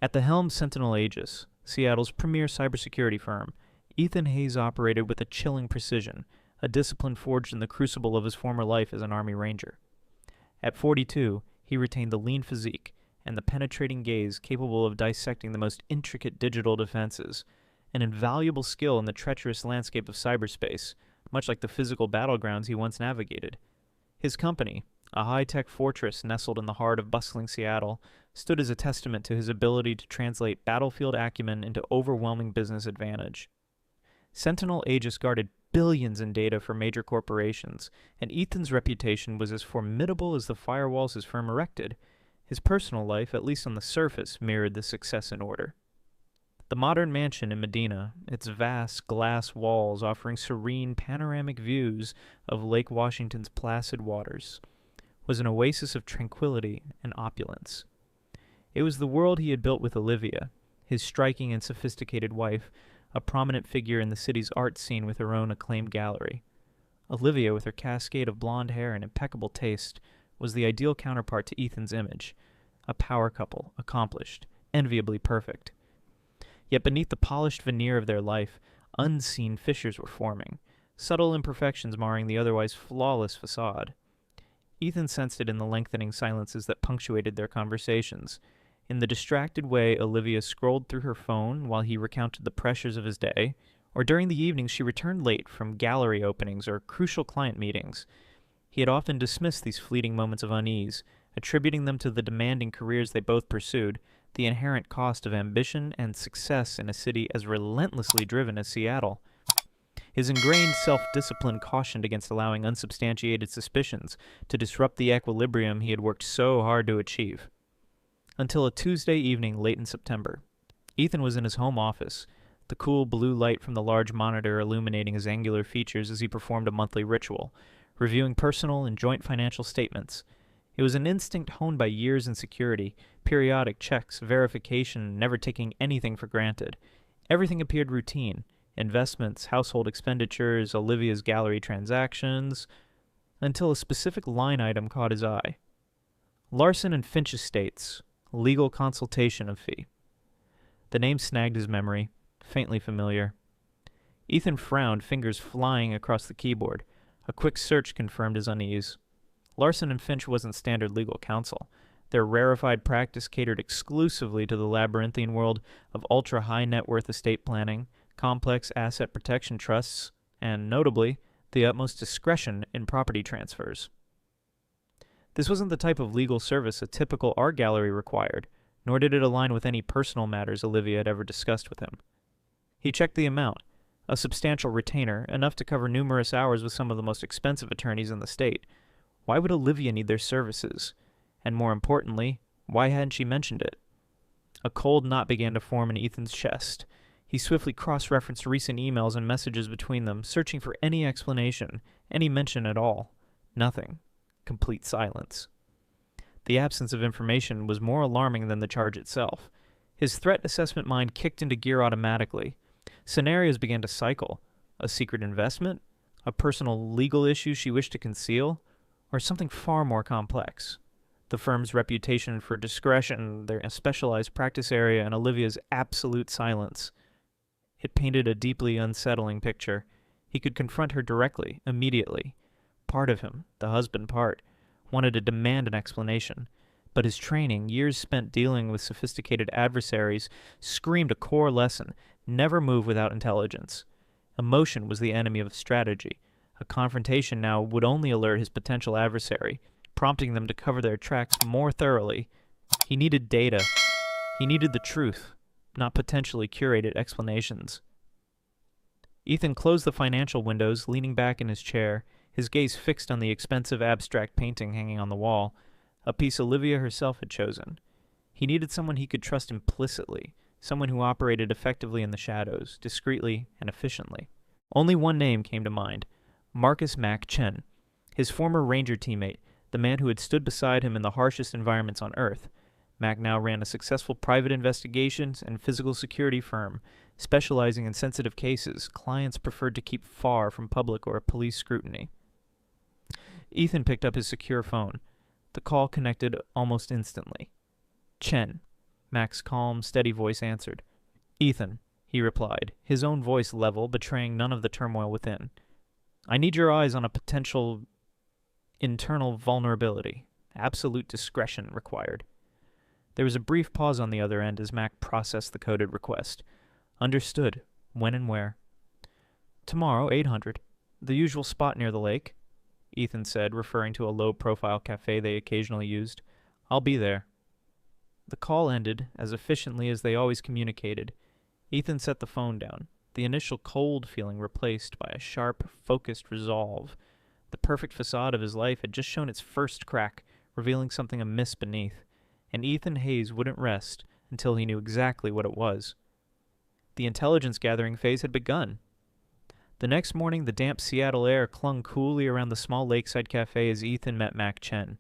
At the helm Sentinel Aegis, Seattle's premier cybersecurity firm, Ethan Hayes operated with a chilling precision, a discipline forged in the crucible of his former life as an Army Ranger. At 42, he retained the lean physique and the penetrating gaze capable of dissecting the most intricate digital defenses, an invaluable skill in the treacherous landscape of cyberspace, much like the physical battlegrounds he once navigated. His company, a high-tech fortress nestled in the heart of bustling Seattle, stood as a testament to his ability to translate battlefield acumen into overwhelming business advantage. Sentinel Aegis guarded billions in data for major corporations, and Ethan's reputation was as formidable as the firewalls his firm erected. His personal life, at least on the surface, mirrored this success in order. The modern mansion in Medina, its vast glass walls offering serene panoramic views of Lake Washington's placid waters, was an oasis of tranquility and opulence. It was the world he had built with Olivia, his striking and sophisticated wife, a prominent figure in the city's art scene with her own acclaimed gallery. Olivia, with her cascade of blonde hair and impeccable taste, was the ideal counterpart to Ethan's image, a power couple, accomplished, enviably perfect. Yet beneath the polished veneer of their life, unseen fissures were forming, subtle imperfections marring the otherwise flawless facade. Ethan sensed it in the lengthening silences that punctuated their conversations, in the distracted way Olivia scrolled through her phone while he recounted the pressures of his day, or during the evenings she returned late from gallery openings or crucial client meetings. He had often dismissed these fleeting moments of unease, attributing them to the demanding careers they both pursued, the inherent cost of ambition and success in a city as relentlessly driven as Seattle. His ingrained self-discipline cautioned against allowing unsubstantiated suspicions to disrupt the equilibrium he had worked so hard to achieve. Until a Tuesday evening late in September, Ethan was in his home office, the cool blue light from the large monitor illuminating his angular features as he performed a monthly ritual, reviewing personal and joint financial statements. It was an instinct honed by years in security, periodic checks, verification, never taking anything for granted. Everything appeared routine: investments, household expenditures, Olivia's gallery transactions, until a specific line item caught his eye. Larson and Finch Estates, legal consultation of fee. The name snagged his memory, faintly familiar. Ethan frowned, fingers flying across the keyboard. A quick search confirmed his unease. Larson and Finch wasn't standard legal counsel. Their rarefied practice catered exclusively to the labyrinthine world of ultra-high net worth estate planning, complex asset protection trusts, and, notably, the utmost discretion in property transfers. This wasn't the type of legal service a typical art gallery required, nor did it align with any personal matters Olivia had ever discussed with him. He checked the amount, a substantial retainer, enough to cover numerous hours with some of the most expensive attorneys in the state. Why would Olivia need their services? And more importantly, why hadn't she mentioned it? A cold knot began to form in Ethan's chest. He swiftly cross-referenced recent emails and messages between them, searching for any explanation, any mention at all. Nothing. Complete silence. The absence of information was more alarming than the charge itself. His threat assessment mind kicked into gear automatically. Scenarios began to cycle. A secret investment? A personal legal issue she wished to conceal? Or something far more complex? The firm's reputation for discretion, their specialized practice area, and Olivia's absolute silence. It painted a deeply unsettling picture. He could confront her directly, immediately. Part of him, the husband part, wanted to demand an explanation, but his training, years spent dealing with sophisticated adversaries, screamed a core lesson: never move without intelligence. Emotion was the enemy of strategy. A confrontation now would only alert his potential adversary, prompting them to cover their tracks more thoroughly. He needed data. He needed the truth, not potentially curated explanations. Ethan closed the financial windows, leaning back in his chair, his gaze fixed on the expensive abstract painting hanging on the wall, a piece Olivia herself had chosen. He needed someone he could trust implicitly, someone who operated effectively in the shadows, discreetly and efficiently. Only one name came to mind: Marcus Mack Chen, his former Ranger teammate, the man who had stood beside him in the harshest environments on Earth. Mack now ran a successful private investigations and physical security firm, specializing in sensitive cases clients preferred to keep far from public or police scrutiny. Ethan picked up his secure phone. The call connected almost instantly. Chen. Mac's calm, steady voice answered. "Ethan," he replied, his own voice level, betraying none of the turmoil within. "I need your eyes on a potential internal vulnerability. Absolute discretion required." There was a brief pause on the other end as Mac processed the coded request. "Understood. When and where?" "Tomorrow, 800. The usual spot near the lake," Ethan said, referring to a low-profile cafe they occasionally used. "I'll be there." The call ended as efficiently as they always communicated. Ethan set the phone down, the initial cold feeling replaced by a sharp, focused resolve. The perfect facade of his life had just shown its first crack, revealing something amiss beneath, and Ethan Hayes wouldn't rest until he knew exactly what it was. The intelligence-gathering phase had begun. The next morning, the damp Seattle air clung coolly around the small lakeside cafe as Ethan met Mac Chen.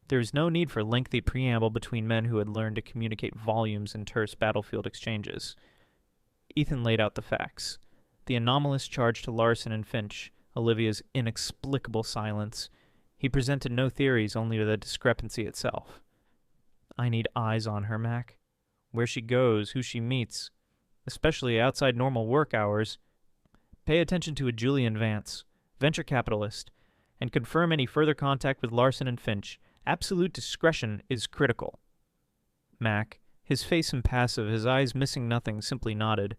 There was no need for lengthy preamble between men who had learned to communicate volumes in terse battlefield exchanges. Ethan laid out the facts. The anomalous charge to Larson and Finch, Olivia's inexplicable silence. He presented no theories, only the discrepancy itself. "I need eyes on her, Mac. Where she goes, who she meets, especially outside normal work hours. Pay attention to a Julian Vance, venture capitalist, and confirm any further contact with Larson and Finch. Absolute discretion is critical." Mac, his face impassive, his eyes missing nothing, simply nodded.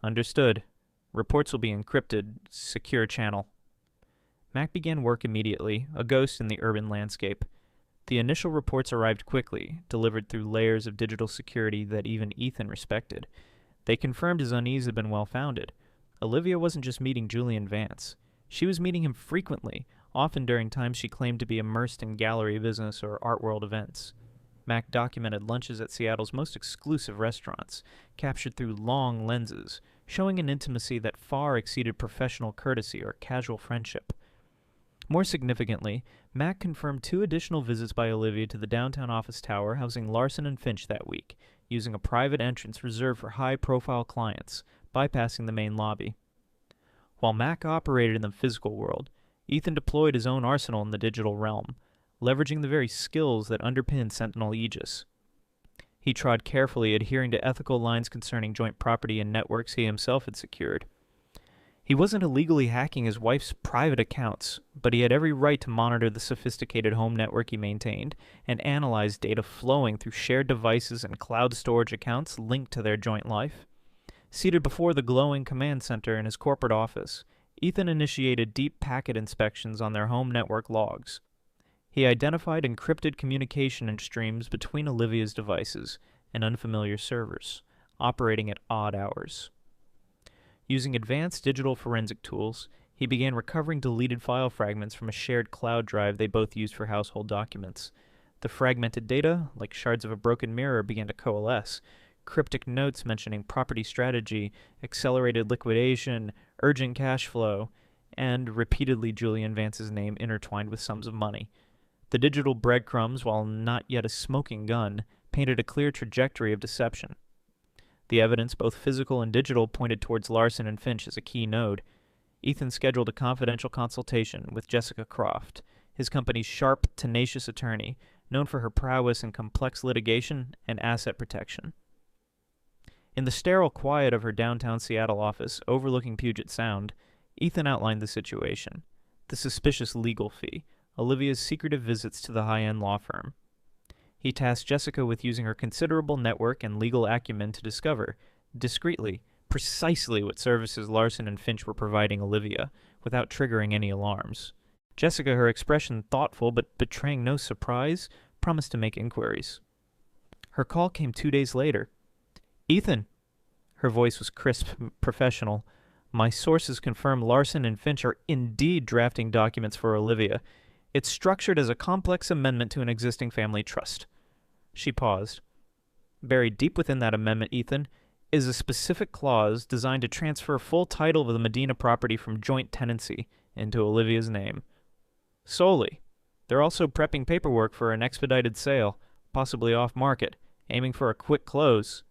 "Understood. Reports will be encrypted. Secure channel." Mac began work immediately, a ghost in the urban landscape. The initial reports arrived quickly, delivered through layers of digital security that even Ethan respected. They confirmed his unease had been well-founded. Olivia wasn't just meeting Julian Vance. She was meeting him frequently, often during times she claimed to be immersed in gallery business or art world events. Mac documented lunches at Seattle's most exclusive restaurants, captured through long lenses, showing an intimacy that far exceeded professional courtesy or casual friendship. More significantly, Mac confirmed 2 additional visits by Olivia to the downtown office tower housing Larson and Finch that week, using a private entrance reserved for high-profile clients, bypassing the main lobby. While Mac operated in the physical world, Ethan deployed his own arsenal in the digital realm, leveraging the very skills that underpin Sentinel Aegis. He trod carefully, adhering to ethical lines concerning joint property and networks he himself had secured. He wasn't illegally hacking his wife's private accounts, but he had every right to monitor the sophisticated home network he maintained and analyze data flowing through shared devices and cloud storage accounts linked to their joint life. Seated before the glowing command center in his corporate office, Ethan initiated deep packet inspections on their home network logs. He identified encrypted communication streams between Olivia's devices and unfamiliar servers, operating at odd hours. Using advanced digital forensic tools, he began recovering deleted file fragments from a shared cloud drive they both used for household documents. The fragmented data, like shards of a broken mirror, began to coalesce. Cryptic notes mentioning property strategy, accelerated liquidation, urgent cash flow, and repeatedly Julian Vance's name intertwined with sums of money. The digital breadcrumbs, while not yet a smoking gun, painted a clear trajectory of deception. The evidence, both physical and digital, pointed towards Larson and Finch as a key node. Ethan scheduled a confidential consultation with Jessica Croft, his company's sharp, tenacious attorney, known for her prowess in complex litigation and asset protection. In the sterile quiet of her downtown Seattle office, overlooking Puget Sound, Ethan outlined the situation: the suspicious legal fee, Olivia's secretive visits to the high-end law firm. He tasked Jessica with using her considerable network and legal acumen to discover, discreetly, precisely what services Larson and Finch were providing Olivia, without triggering any alarms. Jessica, her expression thoughtful but betraying no surprise, promised to make inquiries. Her call came 2 days later. "Ethan," her voice was crisp, professional, "my sources confirm Larson and Finch are indeed drafting documents for Olivia. It's structured as a complex amendment to an existing family trust." She paused. "Buried deep within that amendment, Ethan, is a specific clause designed to transfer full title of the Medina property from joint tenancy into Olivia's name. Solely. They're also prepping paperwork for an expedited sale, possibly off-market, aiming for a quick close."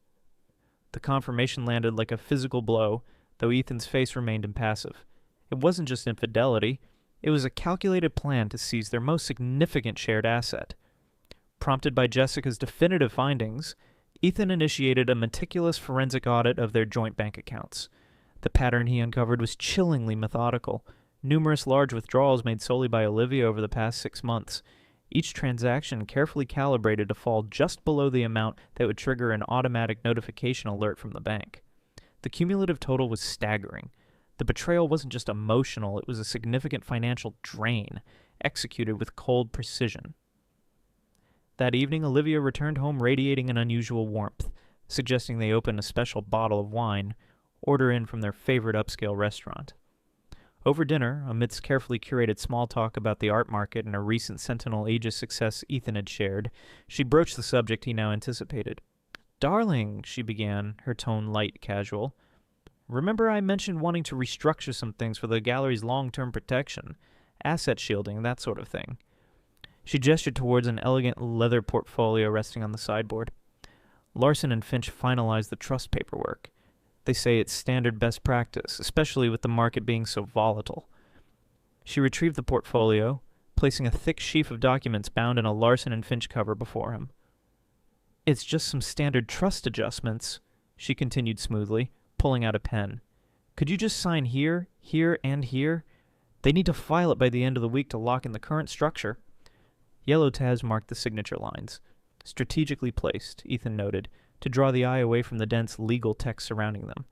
The confirmation landed like a physical blow, though Ethan's face remained impassive. It wasn't just infidelity. It was a calculated plan to seize their most significant shared asset. Prompted by Jessica's definitive findings, Ethan initiated a meticulous forensic audit of their joint bank accounts. The pattern he uncovered was chillingly methodical. Numerous large withdrawals made solely by Olivia over the past 6 months. Each transaction carefully calibrated to fall just below the amount that would trigger an automatic notification alert from the bank. The cumulative total was staggering. The betrayal wasn't just emotional, it was a significant financial drain, executed with cold precision. That evening, Olivia returned home radiating an unusual warmth, suggesting they open a special bottle of wine, order in from their favorite upscale restaurant. Over dinner, amidst carefully curated small talk about the art market and a recent Sentinel Aegis success Ethan had shared, she broached the subject he now anticipated. "Darling," she began, her tone light casual, "remember I mentioned wanting to restructure some things for the gallery's long-term protection, asset shielding, that sort of thing." She gestured towards an elegant leather portfolio resting on the sideboard. "Larson and Finch finalized the trust paperwork. They say it's standard best practice, especially with the market being so volatile." She retrieved the portfolio, placing a thick sheaf of documents bound in a Larson and Finch cover before him. "It's just some standard trust adjustments," she continued smoothly, pulling out a pen. "Could you just sign here, here, and here? They need to file it by the end of the week to lock in the current structure." Yellow tabs marked the signature lines. Strategically placed, Ethan noted, to draw the eye away from the dense legal text surrounding them.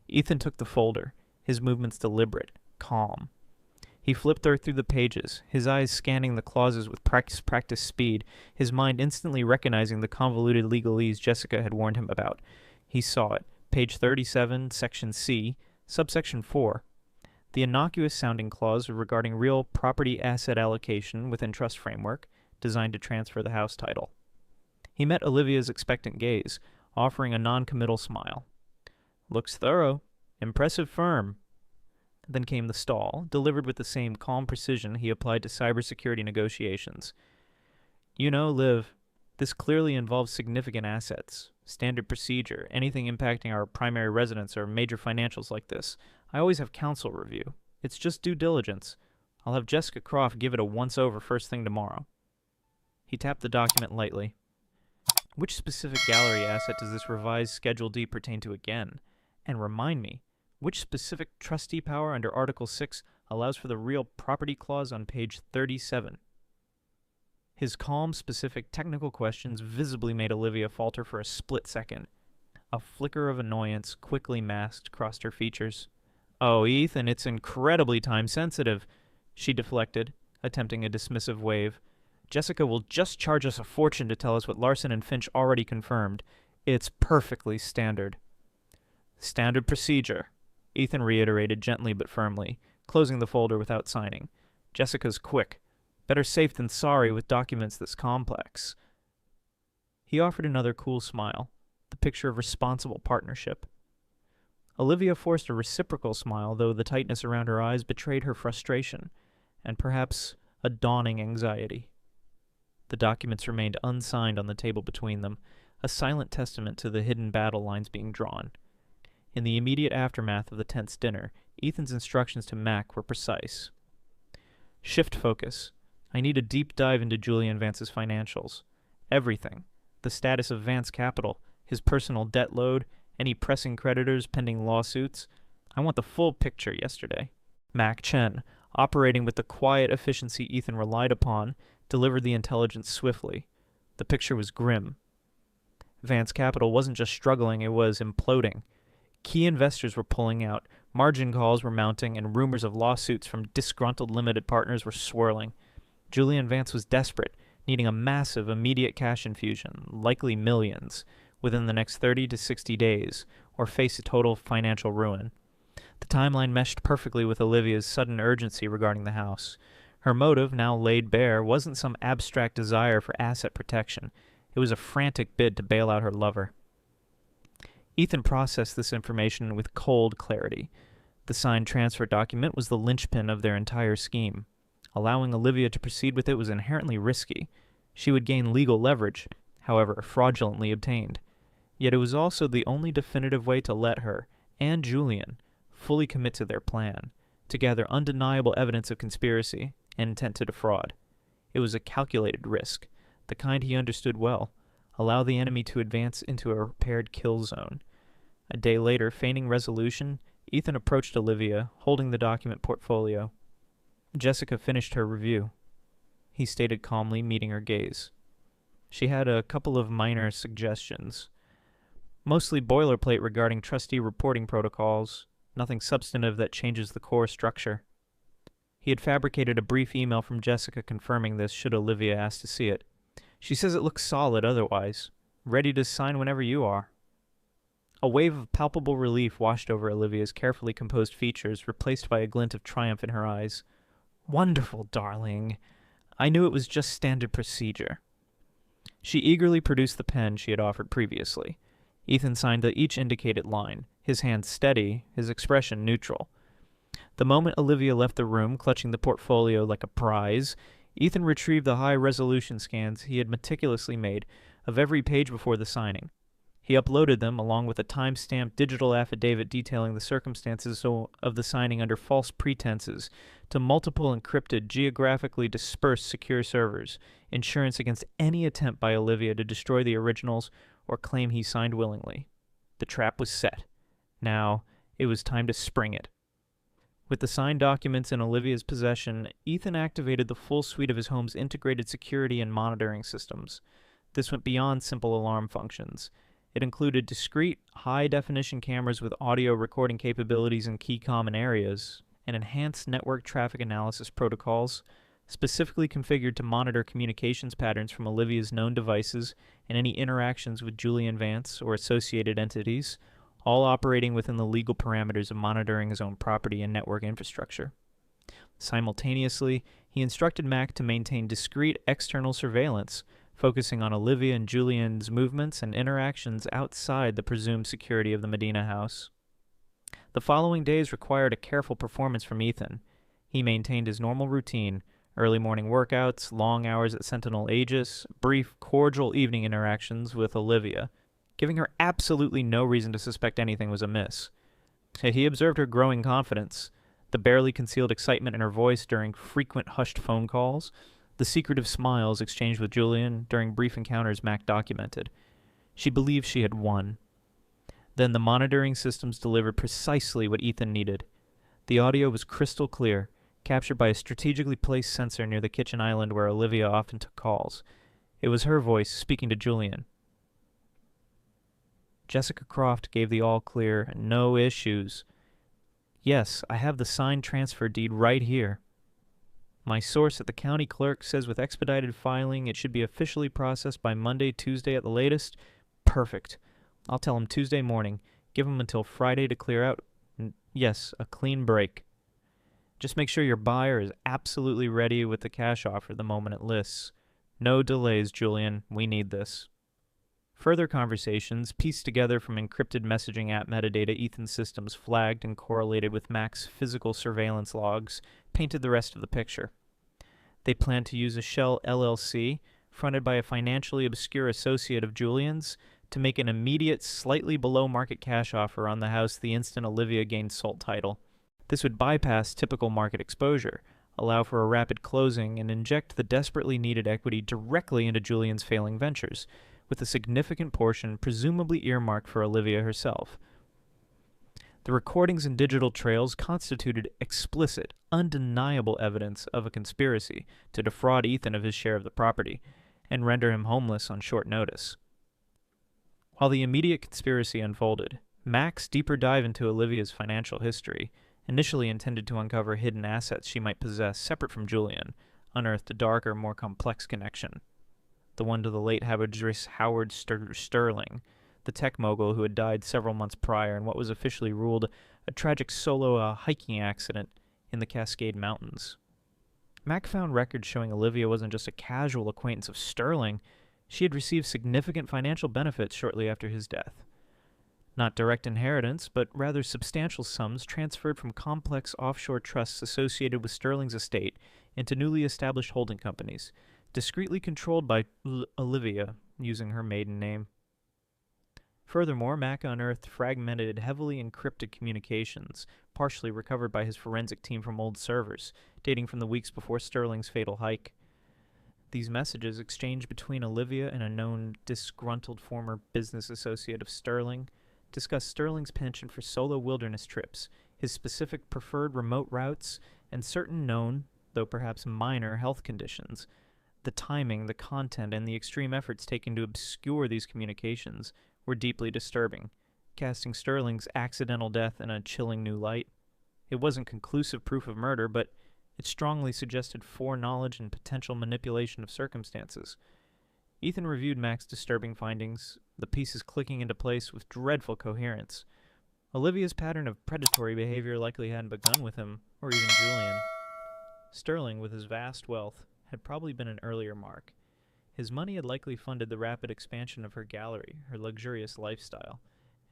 Ethan took the folder, his movements deliberate, calm. He flipped through the pages, his eyes scanning the clauses with practiced speed, his mind instantly recognizing the convoluted legalese Jessica had warned him about. He saw it. Page 37, Section C, Subsection 4. The innocuous-sounding clause regarding real property asset allocation within trust framework, designed to transfer the house title. He met Olivia's expectant gaze, offering a non-committal smile. "Looks thorough. Impressive firm." Then came the stall, delivered with the same calm precision he applied to cybersecurity negotiations. "You know, Liv, this clearly involves significant assets. Standard procedure, anything impacting our primary residence or major financials like this. I always have counsel review. It's just due diligence. I'll have Jessica Croft give it a once-over first thing tomorrow." He tapped the document lightly. "Which specific gallery asset does this revised Schedule D pertain to again? And remind me, which specific trustee power under Article 6 allows for the real property clause on page 37? His calm, specific, technical questions visibly made Olivia falter for a split second. A flicker of annoyance, quickly masked, crossed her features. "Oh, Ethan, it's incredibly time-sensitive," she deflected, attempting a dismissive wave. "Jessica will just charge us a fortune to tell us what Larson and Finch already confirmed. It's perfectly standard." "Standard procedure," Ethan reiterated gently but firmly, closing the folder without signing. "Jessica's quick. Better safe than sorry with documents this complex." He offered another cool smile, the picture of responsible partnership. Olivia forced a reciprocal smile, though the tightness around her eyes betrayed her frustration, and perhaps a dawning anxiety. The documents remained unsigned on the table between them, a silent testament to the hidden battle lines being drawn. In the immediate aftermath of the tense dinner, Ethan's instructions to Mac were precise. "Shift focus. I need a deep dive into Julian Vance's financials. Everything. The status of Vance Capital, his personal debt load, any pressing creditors pending lawsuits. I want the full picture yesterday." Mac Chen, operating with the quiet efficiency Ethan relied upon, delivered the intelligence swiftly. The picture was grim. Vance Capital wasn't just struggling, it was imploding. Key investors were pulling out, margin calls were mounting, and rumors of lawsuits from disgruntled limited partners were swirling. Julian Vance was desperate, needing a massive, immediate cash infusion, likely millions, within the next 30 to 60 days, or face a total financial ruin. The timeline meshed perfectly with Olivia's sudden urgency regarding the house. Her motive, now laid bare, wasn't some abstract desire for asset protection. It was a frantic bid to bail out her lover. Ethan processed this information with cold clarity. The signed transfer document was the linchpin of their entire scheme. Allowing Olivia to proceed with it was inherently risky. She would gain legal leverage, however fraudulently obtained. Yet it was also the only definitive way to let her, and Julian, fully commit to their plan, to gather undeniable evidence of conspiracy and intent to defraud. It was a calculated risk, the kind he understood well, Allow the enemy to advance into a prepared kill zone. A day later, feigning resolution, Ethan approached Olivia, holding the document portfolio. Jessica finished her review. He stated calmly, meeting her gaze. She had a couple of minor suggestions. Mostly boilerplate regarding trustee reporting protocols, nothing substantive that changes the core structure. He had fabricated a brief email from Jessica confirming this should Olivia ask to see it. She says it looks solid otherwise, ready to sign whenever you are. A wave of palpable relief washed over Olivia's carefully composed features, replaced by a glint of triumph in her eyes. Wonderful, darling. I knew it was just standard procedure. She eagerly produced the pen she had offered previously. Ethan signed each indicated line, his hand steady, his expression neutral. The moment Olivia left the room, clutching the portfolio like a prize, Ethan retrieved the high-resolution scans he had meticulously made of every page before the signing. He uploaded them, along with a time-stamped digital affidavit detailing the circumstances of the signing under false pretenses, to multiple encrypted, geographically dispersed secure servers, insurance against any attempt by Olivia to destroy the originals or claim he signed willingly. The trap was set. Now, it was time to spring it. With the signed documents in Olivia's possession, Ethan activated the full suite of his home's integrated security and monitoring systems. This went beyond simple alarm functions. It included discrete, high-definition cameras with audio recording capabilities in key common areas, and enhanced network traffic analysis protocols, specifically configured to monitor communications patterns from Olivia's known devices and any interactions with Julian Vance or associated entities, all operating within the legal parameters of monitoring his own property and network infrastructure. Simultaneously, he instructed Mac to maintain discrete external surveillance, focusing on Olivia and Julian's movements and interactions outside the presumed security of the Medina house. The following days required a careful performance from Ethan. He maintained his normal routine, early morning workouts, long hours at Sentinel Aegis, brief, cordial evening interactions with Olivia, giving her absolutely no reason to suspect anything was amiss. He observed her growing confidence, the barely concealed excitement in her voice during frequent hushed phone calls, the secretive smiles exchanged with Julian during brief encounters Mac documented. She believed she had won. Then the monitoring systems delivered precisely what Ethan needed. The audio was crystal clear, captured by a strategically placed sensor near the kitchen island where Olivia often took calls. It was her voice speaking to Julian. Jessica Croft gave the all-clear, no issues. Yes, I have the signed transfer deed right here. My source at the county clerk says with expedited filing it should be officially processed by Monday, Tuesday at the latest. Perfect. I'll tell him Tuesday morning. Give him until Friday to clear out. Yes, a clean break. Just make sure your buyer is absolutely ready with the cash offer the moment it lists. No delays, Julian. We need this. Further conversations, pieced together from encrypted messaging app metadata Ethan's systems flagged and correlated with Mac's physical surveillance logs, painted the rest of the picture. They planned to use a shell LLC, fronted by a financially obscure associate of Julian's, to make an immediate, slightly below-market cash offer on the house the instant Olivia gained sole title. This would bypass typical market exposure, allow for a rapid closing, and inject the desperately needed equity directly into Julian's failing ventures, with a significant portion presumably earmarked for Olivia herself. The recordings and digital trails constituted explicit, undeniable evidence of a conspiracy to defraud Ethan of his share of the property, and render him homeless on short notice. While the immediate conspiracy unfolded, Mac's deeper dive into Olivia's financial history, initially intended to uncover hidden assets she might possess separate from Julian, unearthed a darker, more complex connection. The one to the late Howard Sterling, the tech mogul who had died several months prior in what was officially ruled a tragic solo hiking accident in the Cascade Mountains. Mac found records showing Olivia wasn't just a casual acquaintance of Sterling. She had received significant financial benefits shortly after his death. Not direct inheritance, but rather substantial sums transferred from complex offshore trusts associated with Sterling's estate into newly established holding companies, discreetly controlled by Olivia, using her maiden name. Furthermore, Mac unearthed fragmented, heavily encrypted communications, partially recovered by his forensic team from old servers, dating from the weeks before Sterling's fatal hike. These messages, exchanged between Olivia and a known disgruntled former business associate of Sterling, discuss Sterling's penchant for solo wilderness trips, his specific preferred remote routes, and certain known, though perhaps minor, health conditions. The timing, the content, and the extreme efforts taken to obscure these communications were deeply disturbing, casting Sterling's accidental death in a chilling new light. It wasn't conclusive proof of murder, but it strongly suggested foreknowledge and potential manipulation of circumstances. Ethan reviewed Mac's disturbing findings, the pieces clicking into place with dreadful coherence. Olivia's pattern of predatory behavior likely hadn't begun with him, or even Julian. Sterling, with his vast wealth, had probably been an earlier mark. His money had likely funded the rapid expansion of her gallery, her luxurious lifestyle,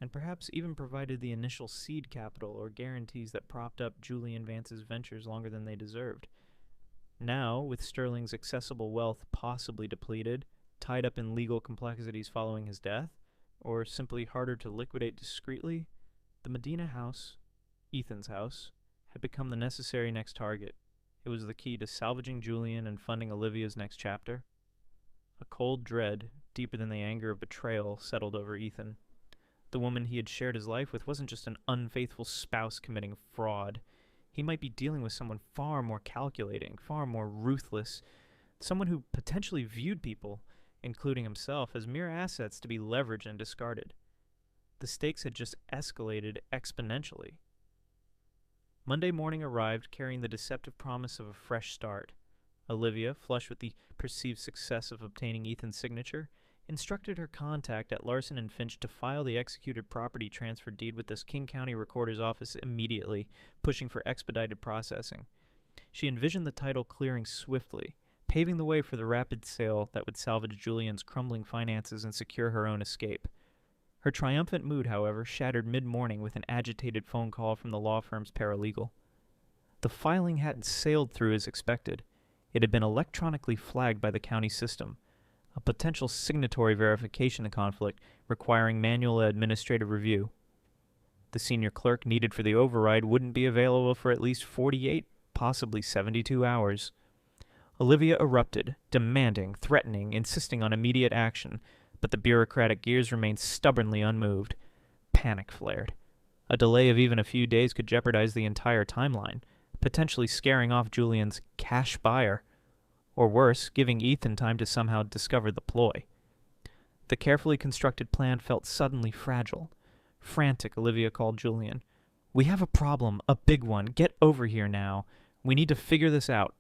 and perhaps even provided the initial seed capital or guarantees that propped up Julian Vance's ventures longer than they deserved. Now, with Sterling's accessible wealth possibly depleted, tied up in legal complexities following his death, or simply harder to liquidate discreetly, the Medina house, Ethan's house, had become the necessary next target. It was the key to salvaging Julian and funding Olivia's next chapter. A cold dread, deeper than the anger of betrayal, settled over Ethan. The woman he had shared his life with wasn't just an unfaithful spouse committing fraud. He might be dealing with someone far more calculating, far more ruthless, someone who potentially viewed people, including himself, as mere assets to be leveraged and discarded. The stakes had just escalated exponentially. Monday morning arrived, carrying the deceptive promise of a fresh start. Olivia, flushed with the perceived success of obtaining Ethan's signature, instructed her contact at Larson & Finch to file the executed property transfer deed with the King County Recorder's Office immediately, pushing for expedited processing. She envisioned the title clearing swiftly, paving the way for the rapid sale that would salvage Julian's crumbling finances and secure her own escape. Her triumphant mood, however, shattered mid-morning with an agitated phone call from the law firm's paralegal. The filing hadn't sailed through as expected. It had been electronically flagged by the county system, a potential signatory verification conflict requiring manual administrative review. The senior clerk needed for the override wouldn't be available for at least 48, possibly 72 hours. Olivia erupted, demanding, threatening, insisting on immediate action, but the bureaucratic gears remained stubbornly unmoved. Panic flared. A delay of even a few days could jeopardize the entire timeline, potentially scaring off Julian's cash buyer, or worse, giving Ethan time to somehow discover the ploy. The carefully constructed plan felt suddenly fragile. Frantic, Olivia called Julian. "We have a problem, a big one. Get over here now. We need to figure this out."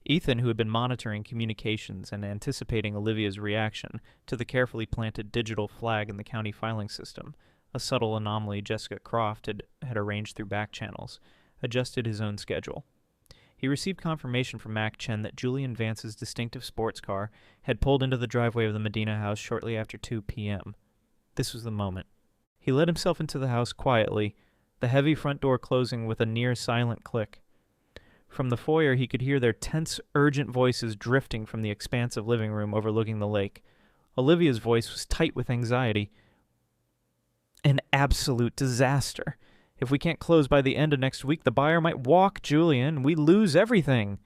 Ethan, who had been monitoring communications and anticipating Olivia's reaction to the carefully planted digital flag in the county filing system, a subtle anomaly Jessica Croft had arranged through back channels, adjusted his own schedule. He received confirmation from Mac Chen that Julian Vance's distinctive sports car had pulled into the driveway of the Medina house shortly after 2 p.m. This was the moment. He let himself into the house quietly, the heavy front door closing with a near-silent click. From the foyer, he could hear their tense, urgent voices drifting from the expansive living room overlooking the lake. Olivia's voice was tight with anxiety. "An absolute disaster. If we can't close by the end of next week, the buyer might walk, Julian. We lose everything."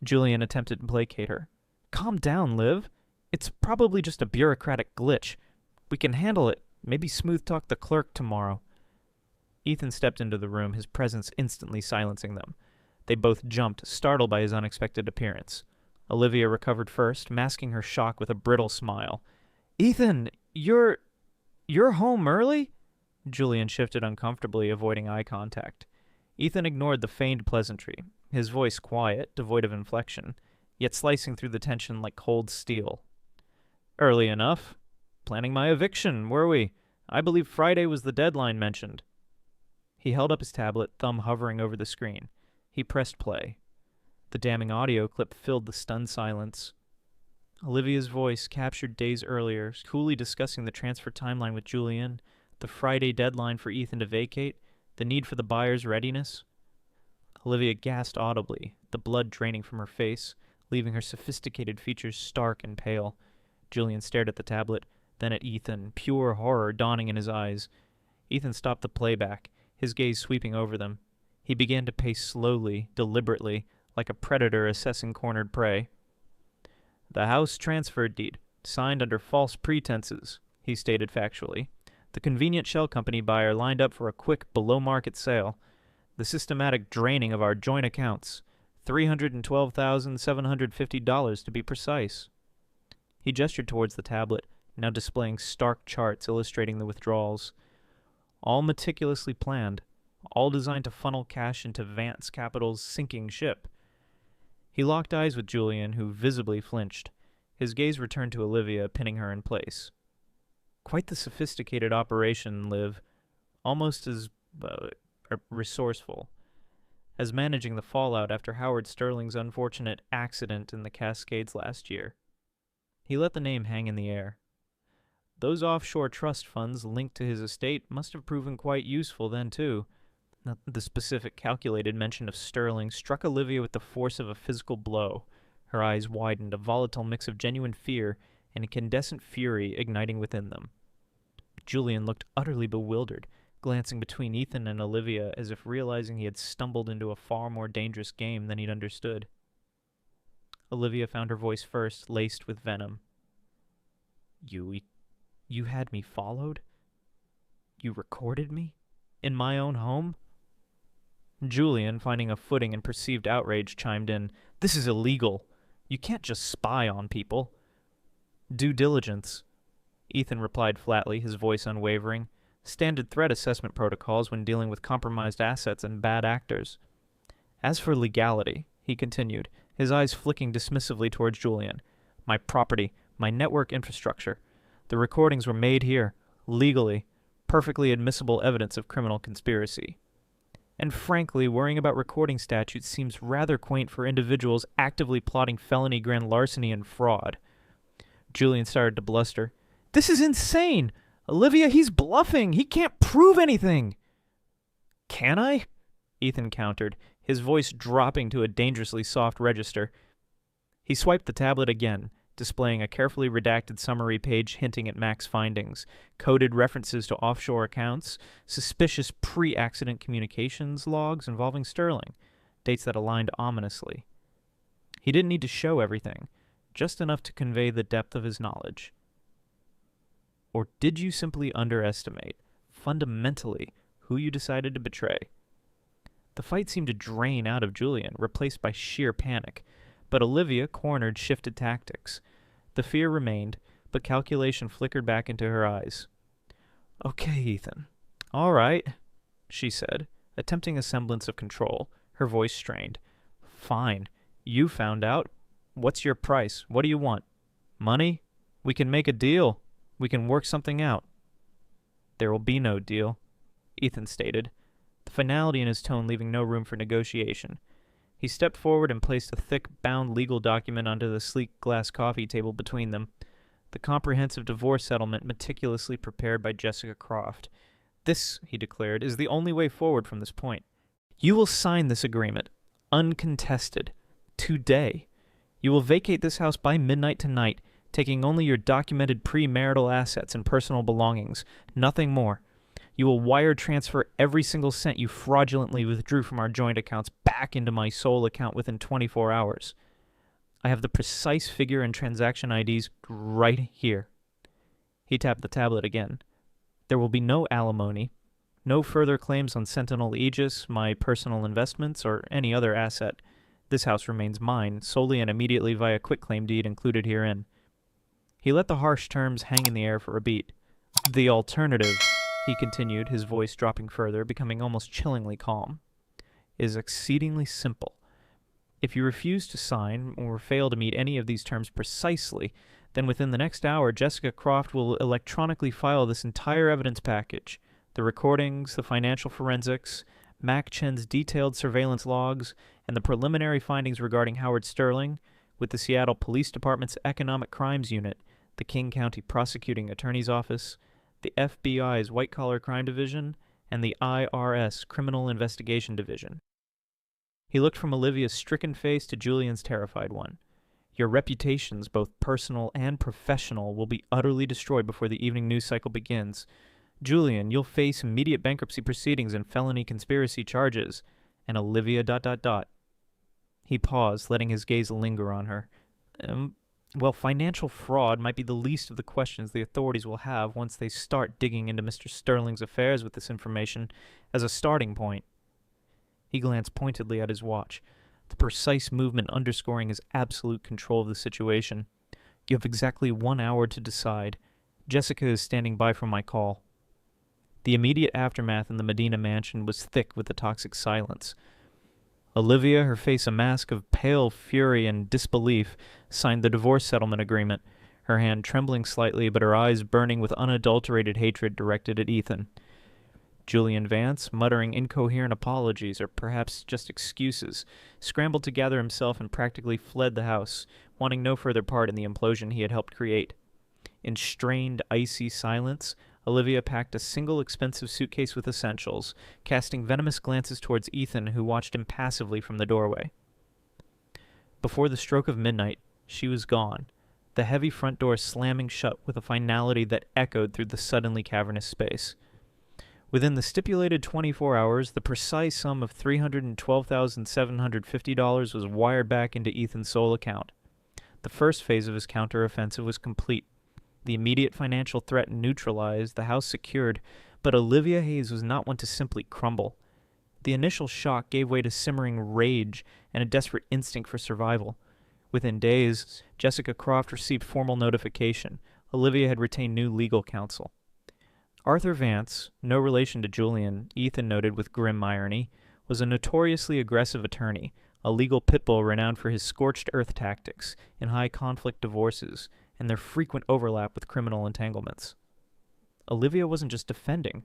Julian attempted to placate her. "Calm down, Liv. It's probably just a bureaucratic glitch. We can handle it. Maybe smooth talk the clerk tomorrow." Ethan stepped into the room, his presence instantly silencing them. They both jumped, startled by his unexpected appearance. Olivia recovered first, masking her shock with a brittle smile. "Ethan, you're home early?" Julian shifted uncomfortably, avoiding eye contact. Ethan ignored the feigned pleasantry, his voice quiet, devoid of inflection, yet slicing through the tension like cold steel. "Early enough. Planning my eviction, were we? I believe Friday was the deadline mentioned." He held up his tablet, thumb hovering over the screen. He pressed play. The damning audio clip filled the stunned silence. Olivia's voice, captured days earlier, coolly discussing the transfer timeline with Julian, the Friday deadline for Ethan to vacate, the need for the buyer's readiness. Olivia gasped audibly, the blood draining from her face, leaving her sophisticated features stark and pale. Julian stared at the tablet, then at Ethan, pure horror dawning in his eyes. Ethan stopped the playback, his gaze sweeping over them. He began to pace slowly, deliberately, like a predator assessing cornered prey. "The house transfer deed, signed under false pretenses," he stated factually. "The convenient shell company buyer lined up for a quick, below-market sale. The systematic draining of our joint accounts. $312,750 to be precise." He gestured towards the tablet, now displaying stark charts illustrating the withdrawals. All meticulously planned, all designed to funnel cash into Vance Capital's sinking ship. He locked eyes with Julian, who visibly flinched. His gaze returned to Olivia, pinning her in place. "Quite the sophisticated operation, Liv. Almost as resourceful as managing the fallout after Howard Sterling's unfortunate accident in the Cascades last year." He let the name hang in the air. Those offshore trust funds linked to his estate must have proven quite useful then, too. The specific calculated mention of Sterling struck Olivia with the force of a physical blow. Her eyes widened, a volatile mix of genuine fear and incandescent fury igniting within them. Julian looked utterly bewildered, glancing between Ethan and Olivia as if realizing he had stumbled into a far more dangerous game than he'd understood. Olivia found her voice first, laced with venom. You had me followed? You recorded me? In my own home?" Julian, finding a footing in perceived outrage, chimed in, "This is illegal. You can't just spy on people." "Due diligence," Ethan replied flatly, his voice unwavering. "Standard threat assessment protocols when dealing with compromised assets and bad actors." "As for legality," he continued, his eyes flicking dismissively towards Julian, "my property, my network infrastructure. The recordings were made here, legally, perfectly admissible evidence of criminal conspiracy. And frankly, worrying about recording statutes seems rather quaint for individuals actively plotting felony grand larceny and fraud." Julian started to bluster. "This is insane! Olivia, he's bluffing! He can't prove anything!" "Can I?" Ethan countered, his voice dropping to a dangerously soft register. He swiped the tablet again, displaying a carefully redacted summary page hinting at Mac's findings, coded references to offshore accounts, suspicious pre-accident communications logs involving Sterling, dates that aligned ominously. He didn't need to show everything, just enough to convey the depth of his knowledge. Or did you simply underestimate, fundamentally, who you decided to betray? The fight seemed to drain out of Julian, replaced by sheer panic. But Olivia, cornered, shifted tactics. The fear remained, but calculation flickered back into her eyes. "Okay, Ethan. All right," she said, attempting a semblance of control, her voice strained. "Fine. You found out. What's your price? What do you want? Money? We can make a deal. We can work something out." "There will be no deal," Ethan stated, the finality in his tone leaving no room for negotiation. He stepped forward and placed a thick, bound legal document onto the sleek glass coffee table between them. The comprehensive divorce settlement meticulously prepared by Jessica Croft. "This," he declared, "is the only way forward from this point. You will sign this agreement, uncontested, today. You will vacate this house by midnight tonight, taking only your documented premarital assets and personal belongings, nothing more. You will wire transfer every single cent you fraudulently withdrew from our joint accounts back into my sole account within 24 hours. I have the precise figure and transaction IDs right here." He tapped the tablet again. "There will be no alimony, no further claims on Sentinel Aegis, my personal investments, or any other asset. This house remains mine, solely and immediately via quitclaim deed included herein." He let the harsh terms hang in the air for a beat. "The alternative," he continued, his voice dropping further, becoming almost chillingly calm, "is exceedingly simple. If you refuse to sign or fail to meet any of these terms precisely, then within the next hour Jessica Croft will electronically file this entire evidence package, the recordings, the financial forensics, Mac Chen's detailed surveillance logs, and the preliminary findings regarding Howard Sterling, with the Seattle Police Department's Economic Crimes Unit, the King County Prosecuting Attorney's Office, the FBI's White Collar Crime Division, and the IRS Criminal Investigation Division." He looked from Olivia's stricken face to Julian's terrified one. "Your reputations, both personal and professional, will be utterly destroyed before the evening news cycle begins. Julian, you'll face immediate bankruptcy proceedings and felony conspiracy charges. And Olivia... He paused, letting his gaze linger on her. Well, financial fraud might be the least of the questions the authorities will have once they start digging into Mr. Sterling's affairs with this information as a starting point. He glanced pointedly at his watch, the precise movement underscoring his absolute control of the situation. You have exactly 1 hour to decide. Jessica is standing by for my call. The immediate aftermath in the Medina mansion was thick with the toxic silence. Olivia, her face a mask of pale fury and disbelief, signed the divorce settlement agreement, her hand trembling slightly but her eyes burning with unadulterated hatred directed at Ethan. Julian Vance, muttering incoherent apologies or perhaps just excuses, scrambled to gather himself and practically fled the house, wanting no further part in the implosion he had helped create. In strained, icy silence, Olivia packed a single expensive suitcase with essentials, casting venomous glances towards Ethan, who watched impassively from the doorway. Before the stroke of midnight, she was gone, the heavy front door slamming shut with a finality that echoed through the suddenly cavernous space. Within the stipulated 24 hours, the precise sum of $312,750 was wired back into Ethan's sole account. The first phase of his counteroffensive was complete. The immediate financial threat neutralized, the house secured, but Olivia Hayes was not one to simply crumble. The initial shock gave way to simmering rage and a desperate instinct for survival. Within days, Jessica Croft received formal notification. Olivia had retained new legal counsel. Arthur Vance, no relation to Julian, Ethan noted with grim irony, was a notoriously aggressive attorney, a legal pit bull renowned for his scorched earth tactics in high-conflict divorces and their frequent overlap with criminal entanglements. Olivia wasn't just defending.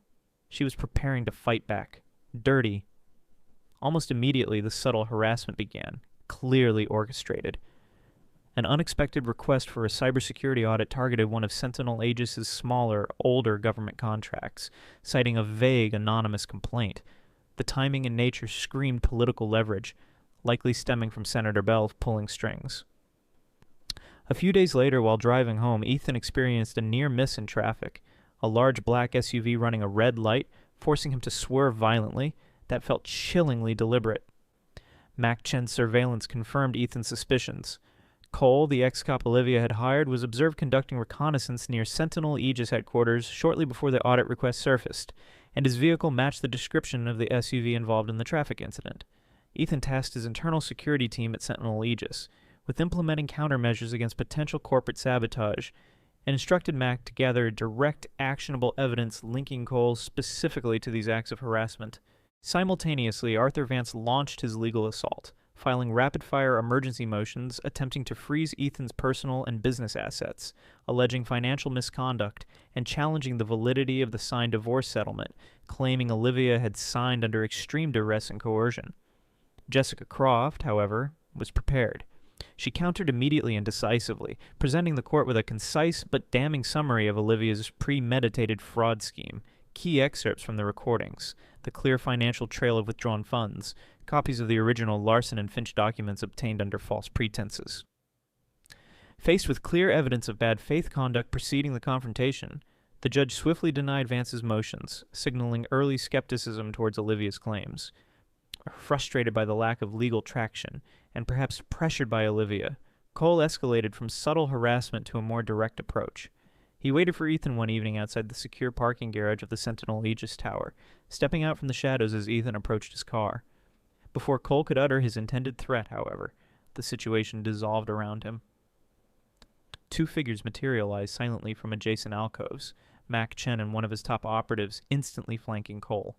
She was preparing to fight back. Dirty. Almost immediately, the subtle harassment began, clearly orchestrated. An unexpected request for a cybersecurity audit targeted one of Sentinel Aegis's smaller, older government contracts, citing a vague, anonymous complaint. The timing and nature screamed political leverage, likely stemming from Senator Bell pulling strings. A few days later, while driving home, Ethan experienced a near miss in traffic, a large black SUV running a red light, forcing him to swerve violently. That felt chillingly deliberate. Mac Chen's surveillance confirmed Ethan's suspicions. Cole, the ex-cop Olivia had hired, was observed conducting reconnaissance near Sentinel Aegis headquarters shortly before the audit request surfaced, and his vehicle matched the description of the SUV involved in the traffic incident. Ethan tasked his internal security team at Sentinel Aegis with implementing countermeasures against potential corporate sabotage, and instructed Mac to gather direct, actionable evidence linking Cole specifically to these acts of harassment. Simultaneously, Arthur Vance launched his legal assault, filing rapid-fire emergency motions attempting to freeze Ethan's personal and business assets, alleging financial misconduct, and challenging the validity of the signed divorce settlement, claiming Olivia had signed under extreme duress and coercion. Jessica Croft, however, was prepared. She countered immediately and decisively, presenting the court with a concise but damning summary of Olivia's premeditated fraud scheme, key excerpts from the recordings, the clear financial trail of withdrawn funds, copies of the original Larson and Finch documents obtained under false pretenses. Faced with clear evidence of bad faith conduct preceding the confrontation, the judge swiftly denied Vance's motions, signaling early skepticism towards Olivia's claims. Frustrated by the lack of legal traction, and perhaps pressured by Olivia, Cole escalated from subtle harassment to a more direct approach. He waited for Ethan one evening outside the secure parking garage of the Sentinel Aegis Tower, stepping out from the shadows as Ethan approached his car. Before Cole could utter his intended threat, however, the situation dissolved around him. Two figures materialized silently from adjacent alcoves, Mac Chen and one of his top operatives instantly flanking Cole.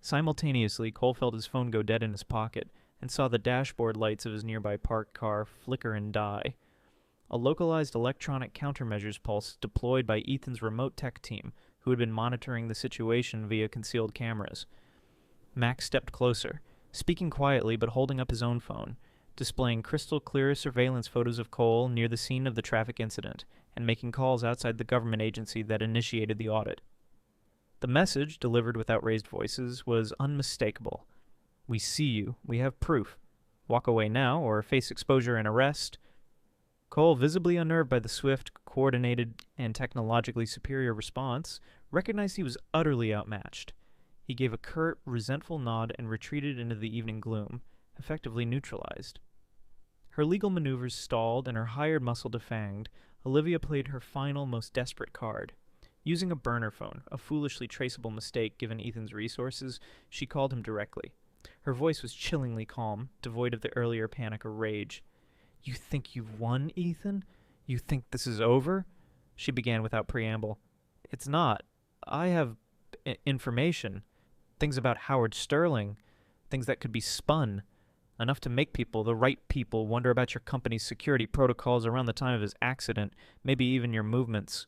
Simultaneously, Cole felt his phone go dead in his pocket and saw the dashboard lights of his nearby parked car flicker and die. A localized electronic countermeasures pulse deployed by Ethan's remote tech team, who had been monitoring the situation via concealed cameras. Mac stepped closer, speaking quietly but holding up his own phone, displaying crystal-clear surveillance photos of Cole near the scene of the traffic incident, and making calls outside the government agency that initiated the audit. The message, delivered without raised voices, was unmistakable. "We see you. We have proof. Walk away now, or face exposure and arrest." Cole, visibly unnerved by the swift, coordinated, and technologically superior response, recognized he was utterly outmatched. He gave a curt, resentful nod and retreated into the evening gloom, effectively neutralized. Her legal maneuvers stalled and her hired muscle defanged, Olivia played her final, most desperate card. Using a burner phone, a foolishly traceable mistake given Ethan's resources, she called him directly. Her voice was chillingly calm, devoid of the earlier panic or rage. "You think you've won, Ethan? You think this is over?" She began without preamble. "It's not. I have information. Things about Howard Sterling. Things that could be spun. Enough to make people, the right people, wonder about your company's security protocols around the time of his accident, maybe even your movements.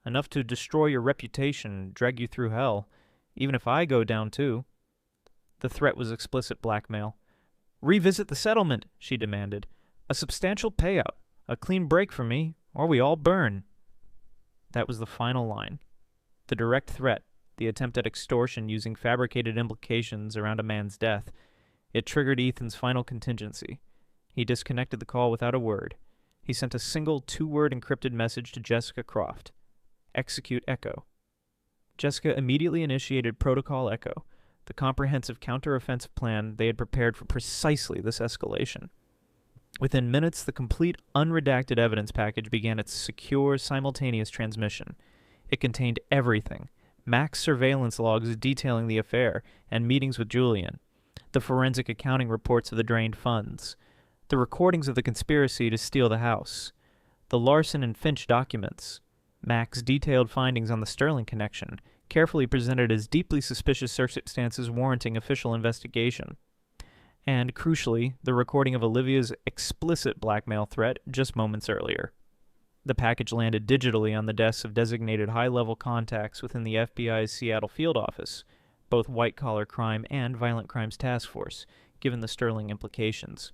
Enough to destroy your reputation, drag you through hell. Even if I go down too." The threat was explicit blackmail. "Revisit the settlement," she demanded. "A substantial payout. A clean break for me, or we all burn." That was the final line. The direct threat, the attempt at extortion using fabricated implications around a man's death. It triggered Ethan's final contingency. He disconnected the call without a word. He sent a single 2-word encrypted message to Jessica Croft. "Execute Echo." Jessica immediately initiated Protocol Echo, the comprehensive counteroffensive plan they had prepared for precisely this escalation. Within minutes, the complete, unredacted evidence package began its secure, simultaneous transmission. It contained everything: Mac's surveillance logs detailing the affair and meetings with Julian, the forensic accounting reports of the drained funds, the recordings of the conspiracy to steal the house, the Larson and Finch documents, Mac's detailed findings on the Sterling connection, carefully presented as deeply suspicious circumstances warranting official investigation, and, crucially, the recording of Olivia's explicit blackmail threat just moments earlier. The package landed digitally on the desks of designated high-level contacts within the FBI's Seattle field office, both white-collar crime and violent crimes task force, given the Sterling implications.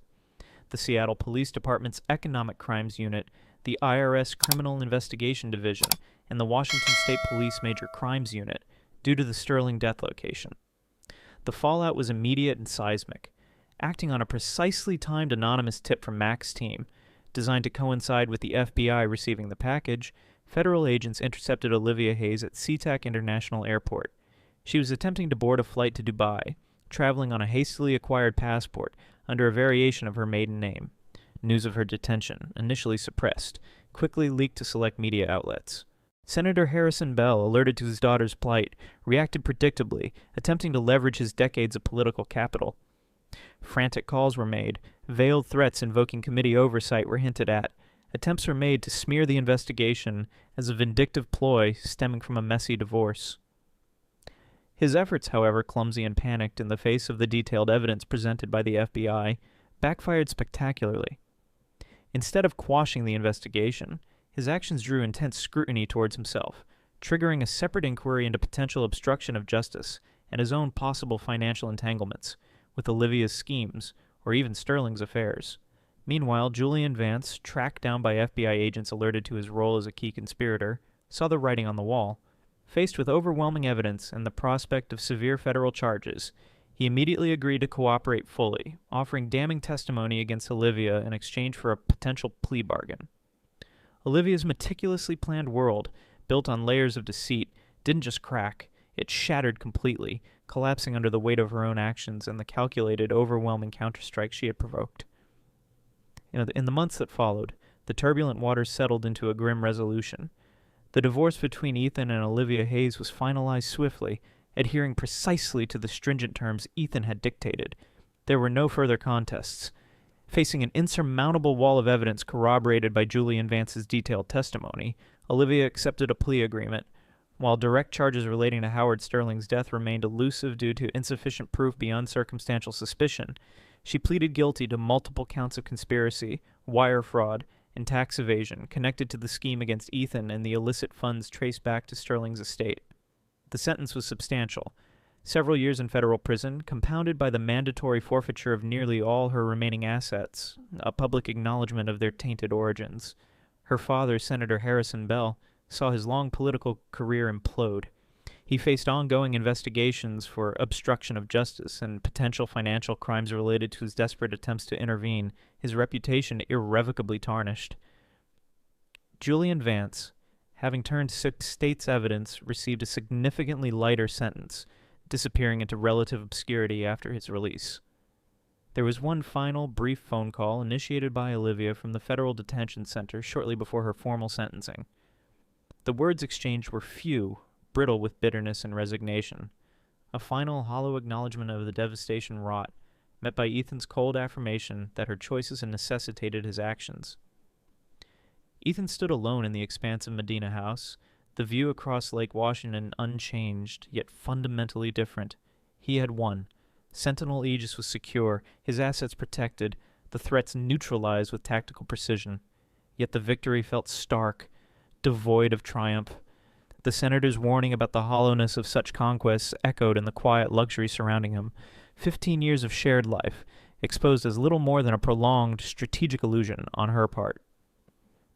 The Seattle Police Department's Economic Crimes Unit, the IRS Criminal Investigation Division, and the Washington State Police Major Crimes Unit, due to the Sterling death location. The fallout was immediate and seismic. Acting on a precisely timed anonymous tip from Mac's team, designed to coincide with the FBI receiving the package, federal agents intercepted Olivia Hayes at SeaTac International Airport. She was attempting to board a flight to Dubai, traveling on a hastily acquired passport under a variation of her maiden name. News of her detention, initially suppressed, quickly leaked to select media outlets. Senator Harrison Bell, alerted to his daughter's plight, reacted predictably, attempting to leverage his decades of political capital. Frantic calls were made, veiled threats invoking committee oversight were hinted at, attempts were made to smear the investigation as a vindictive ploy stemming from a messy divorce. His efforts, however clumsy and panicked in the face of the detailed evidence presented by the FBI, backfired spectacularly. Instead of quashing the investigation, his actions drew intense scrutiny towards himself, triggering a separate inquiry into potential obstruction of justice and his own possible financial entanglements with Olivia's schemes or even Sterling's affairs. Meanwhile, Julian Vance, tracked down by FBI agents alerted to his role as a key conspirator, saw the writing on the wall. Faced with overwhelming evidence and the prospect of severe federal charges, he immediately agreed to cooperate fully, offering damning testimony against Olivia in exchange for a potential plea bargain. Olivia's meticulously planned world, built on layers of deceit, didn't just crack, it shattered completely, collapsing under the weight of her own actions and the calculated, overwhelming counterstrike she had provoked. In the months that followed, the turbulent waters settled into a grim resolution. The divorce between Ethan and Olivia Hayes was finalized swiftly, adhering precisely to the stringent terms Ethan had dictated. There were no further contests. Facing an insurmountable wall of evidence corroborated by Julian Vance's detailed testimony, Olivia accepted a plea agreement. While direct charges relating to Howard Sterling's death remained elusive due to insufficient proof beyond circumstantial suspicion, she pleaded guilty to multiple counts of conspiracy, wire fraud, and tax evasion connected to the scheme against Ethan and the illicit funds traced back to Sterling's estate. The sentence was substantial: several years in federal prison, compounded by the mandatory forfeiture of nearly all her remaining assets, a public acknowledgement of their tainted origins. Her father, Senator Harrison Bell, saw his long political career implode. He faced ongoing investigations for obstruction of justice and potential financial crimes related to his desperate attempts to intervene, his reputation irrevocably tarnished. Julian Vance, having turned state's evidence, received a significantly lighter sentence, disappearing into relative obscurity after his release. There was one final, brief phone call initiated by Olivia from the federal detention center shortly before her formal sentencing. The words exchanged were few, brittle with bitterness and resignation. A final, hollow acknowledgement of the devastation wrought, met by Ethan's cold affirmation that her choices had necessitated his actions. Ethan stood alone in the expansive Medina house, the view across Lake Washington unchanged, yet fundamentally different. He had won. Sentinel Aegis was secure, his assets protected, the threats neutralized with tactical precision. Yet the victory felt stark, devoid of triumph. The senator's warning about the hollowness of such conquests echoed in the quiet luxury surrounding him. 15 years of shared life, exposed as little more than a prolonged strategic illusion on her part.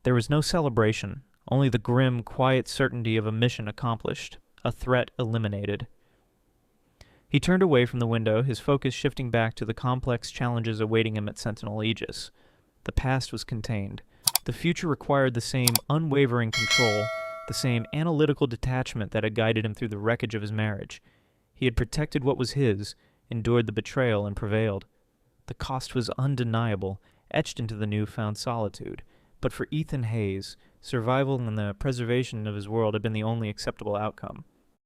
There was no celebration, only the grim, quiet certainty of a mission accomplished, a threat eliminated. He turned away from the window, his focus shifting back to the complex challenges awaiting him at Sentinel Aegis. The past was contained. The future required the same unwavering control, the same analytical detachment that had guided him through the wreckage of his marriage. He had protected what was his, endured the betrayal, and prevailed. The cost was undeniable, etched into the newfound solitude. But for Ethan Hayes, survival and the preservation of his world had been the only acceptable outcome.